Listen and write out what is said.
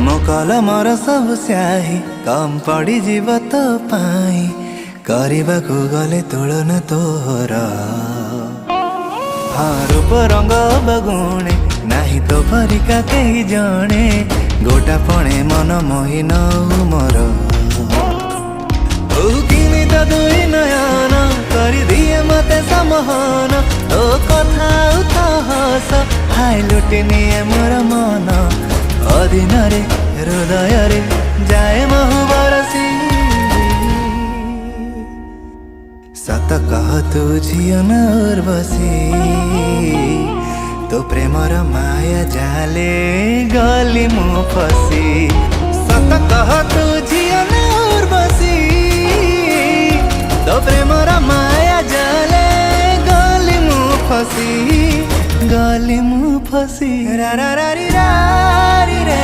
मो कलमर सब स्याही कम पड़ी जीव तो पाई करबाकू गले तुलन तोहर हाँ रूप रंग बगुणे नाही तो परिका कही जणे गोटा पणे मन मोहिन मोर किनी तो दुई नयन कर दिए मते समहन ओ कथा उतहस हाय लुटि निए मोर मन अधीन रे हृदय रे जाए महु बरसी सत कह तू झियो न उर्वशी तो प्रेमर माया जाले गली मु फसी सत कह तू झियो न उर्वशी तो प्रेमर माया जाले गली मु फसी रा रा रा री रा री रे।